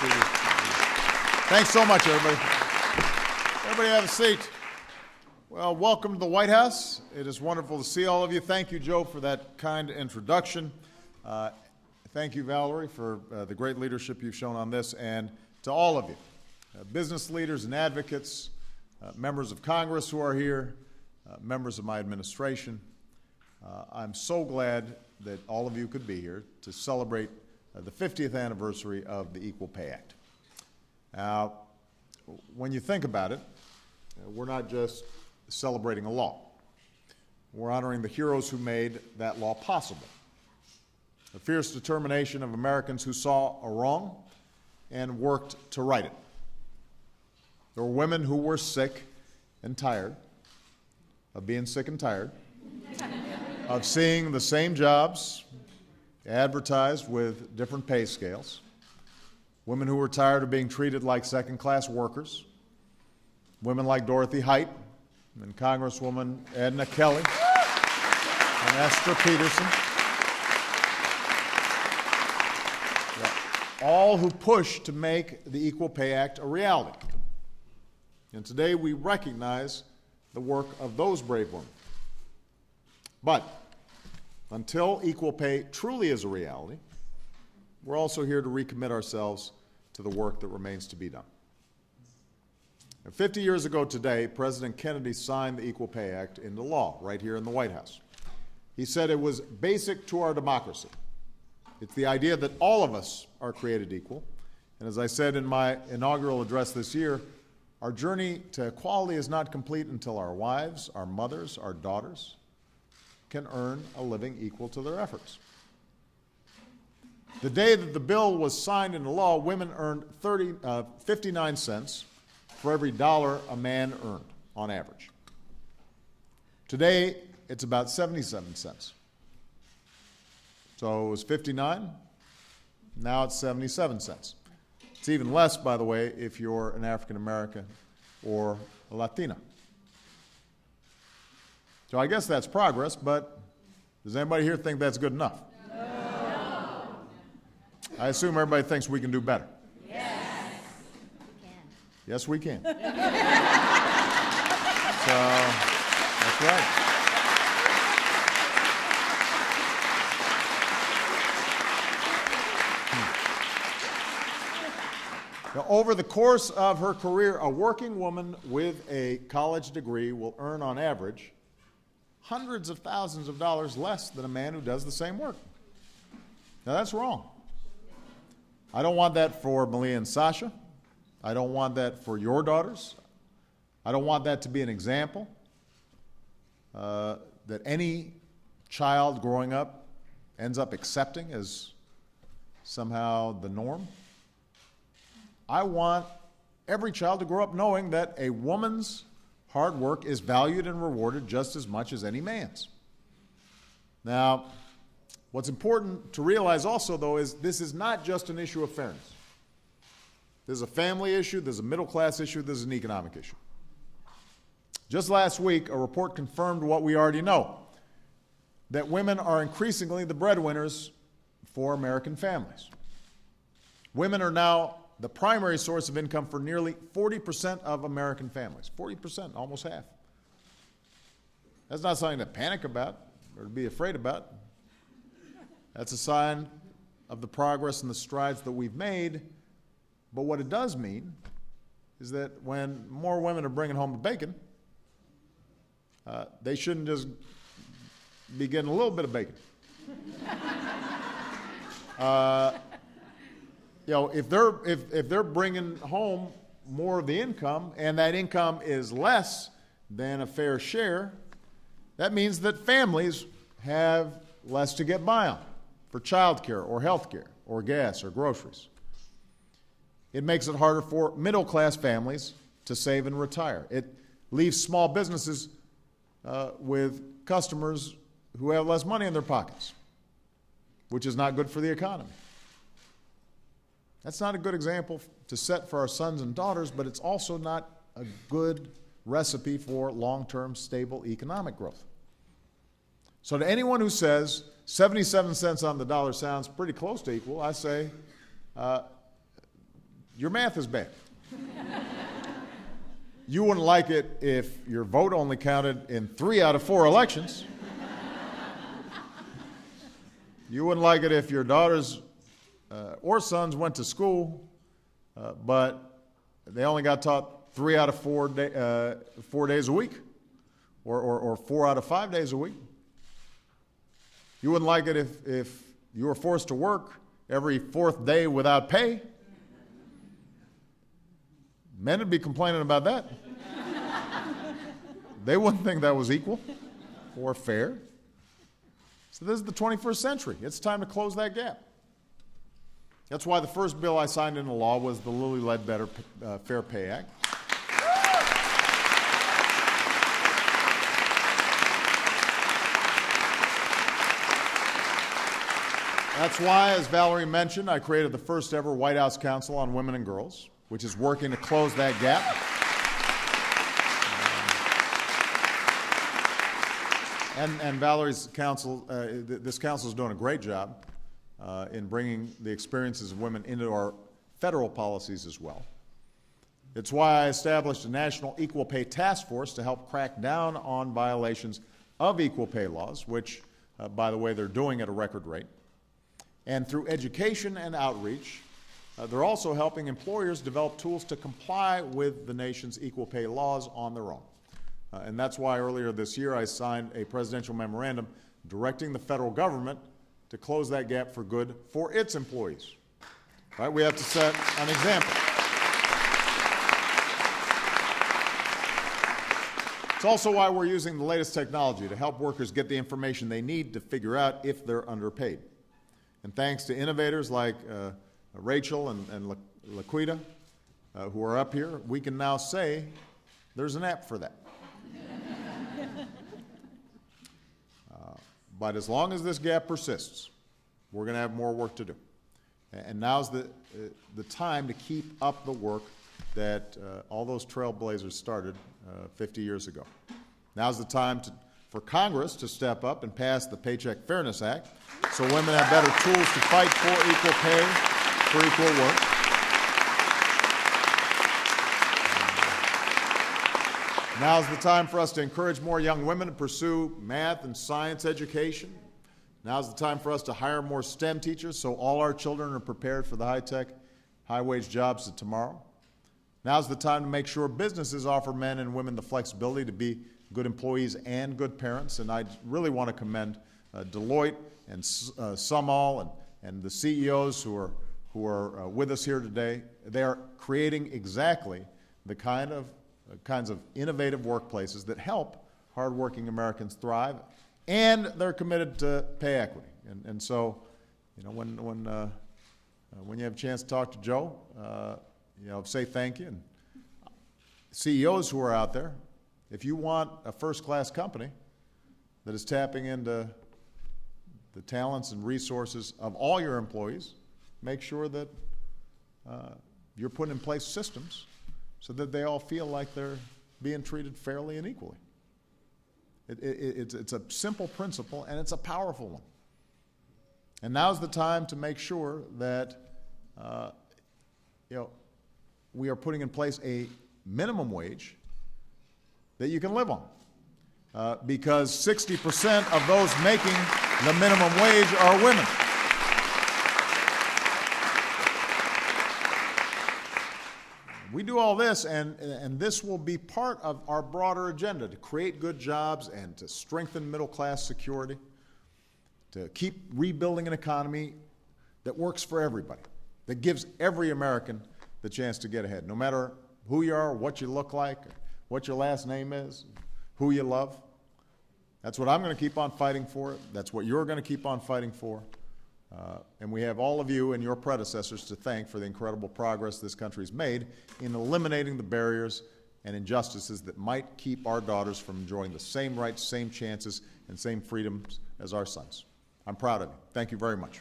see you. Thanks so much, everybody. Everybody have a seat. Well, welcome to the White House. It is wonderful to see all of you. Thank you, Joe, for that kind introduction. Thank you, Valerie, for the great leadership you've shown on this, and to all of you, business leaders and advocates, members of Congress who are here, members of my administration. I'm so glad that all of you could be here to celebrate the 50th anniversary of the Equal Pay Act. Now, when you think about it, we're not just celebrating a law. We're honoring the heroes who made that law possible. The fierce determination of Americans who saw a wrong and worked to right it. There were women who were sick and tired of being sick and tired of seeing the same jobs advertised with different pay scales. Women who were tired of being treated like second-class workers. Women like Dorothy Height and Congresswoman Edna Kelly and Esther Peterson. All who pushed to make the Equal Pay Act a reality. And today we recognize the work of those brave women. But until equal pay truly is a reality, we're also here to recommit ourselves to the work that remains to be done. And 50 years ago today, President Kennedy signed the Equal Pay Act into law right here in the White House. He said it was basic to our democracy. It's the idea that all of us are created equal. And as I said in my inaugural address this year, our journey to equality is not complete until our wives, our mothers, our daughters can earn a living equal to their efforts. The day that the bill was signed into law, women earned 59 cents for every dollar a man earned on average. Today, it's about 77 cents. So it was 59, now it's 77 cents. It's even less, by the way, if you're an African American or a Latina. So I guess that's progress, but does anybody here think that's good enough? No. I assume everybody thinks we can do better. Yes. Yes, we can. So, that's right. Now, over the course of her career, a working woman with a college degree will earn, on average, hundreds of thousands of dollars less than a man who does the same work. Now, that's wrong. I don't want that for Malia and Sasha. I don't want that for your daughters. I don't want that to be an example that any child growing up ends up accepting as somehow the norm. I want every child to grow up knowing that a woman's hard work is valued and rewarded just as much as any man's. Now, what's important to realize also, though, is this is not just an issue of fairness. There's a family issue, there's a middle-class issue, there's an economic issue. Just last week, a report confirmed what we already know, that women are increasingly the breadwinners for American families. Women are now the primary source of income for nearly 40% of American families. 40%, almost half. That's not something to panic about or to be afraid about. That's a sign of the progress and the strides that we've made. But what it does mean is that when more women are bringing home the bacon, they shouldn't just be getting a little bit of bacon. If they're bringing home more of the income, and that income is less than a fair share, that means that families have less to get by on for child care or health care or gas or groceries. It makes it harder for middle-class families to save and retire. It leaves small businesses with customers who have less money in their pockets, which is not good for the economy. That's not a good example to set for our sons and daughters, but it's also not a good recipe for long-term stable economic growth. So to anyone who says 77 cents on the dollar sounds pretty close to equal, I say your math is bad. You wouldn't like it if your vote only counted in 3 out of 4 elections. You wouldn't like it if your daughters or sons went to school, but they only got taught 3 out of 4 days a week, or 4 out of 5 days a week. You wouldn't like it if you were forced to work every 4th day without pay. Men would be complaining about that. They wouldn't think that was equal or fair. So this is the 21st century. It's time to close that gap. That's why the first bill I signed into law was the Lilly Ledbetter Fair Pay Act. That's why, as Valerie mentioned, I created the first ever White House Council on Women and Girls, which is working to close that gap. And Valerie's council, this council is doing a great job in bringing the experiences of women into our federal policies as well. It's why I established a national equal pay task force to help crack down on violations of equal pay laws, which, by the way, they're doing at a record rate. And through education and outreach, they're also helping employers develop tools to comply with the nation's equal pay laws on their own. And that's why earlier this year I signed a presidential memorandum directing the federal government to close that gap for good for its employees. Right? We have to set an example. It's also why we're using the latest technology to help workers get the information they need to figure out if they're underpaid. And thanks to innovators like Rachel and Laquita, who are up here, we can now say there's an app for that. But as long as this gap persists, we're going to have more work to do. And now's the time to keep up the work that all those trailblazers started 50 years ago. Now's the time for Congress to step up and pass the Paycheck Fairness Act so women have better tools to fight for equal pay for equal work. Now's the time for us to encourage more young women to pursue math and science education. Now's the time for us to hire more STEM teachers so all our children are prepared for the high-tech, high-wage jobs of tomorrow. Now's the time to make sure businesses offer men and women the flexibility to be good employees and good parents. And I really want to commend Deloitte and Sumall and the CEOs who are with us here today. They are creating exactly the kinds of innovative workplaces that help hardworking Americans thrive, and they're committed to pay equity. And so, you know, when you have a chance to talk to Joe, you know, say thank you. And CEOs who are out there, if you want a first-class company that is tapping into the talents and resources of all your employees, make sure that you're putting in place systems so that they all feel like they're being treated fairly and equally. It's a simple principle, and it's a powerful one. And now's the time to make sure that you know, we are putting in place a minimum wage that you can live on, because 60% of those making the minimum wage are women. We do all this, and this will be part of our broader agenda to create good jobs and to strengthen middle-class security, to keep rebuilding an economy that works for everybody, that gives every American the chance to get ahead, no matter who you are, what you look like, what your last name is, who you love. That's what I'm going to keep on fighting for. That's what you're going to keep on fighting for. And we have all of you and your predecessors to thank for the incredible progress this country's made in eliminating the barriers and injustices that might keep our daughters from enjoying the same rights, same chances, and same freedoms as our sons. I'm proud of you. Thank you very much.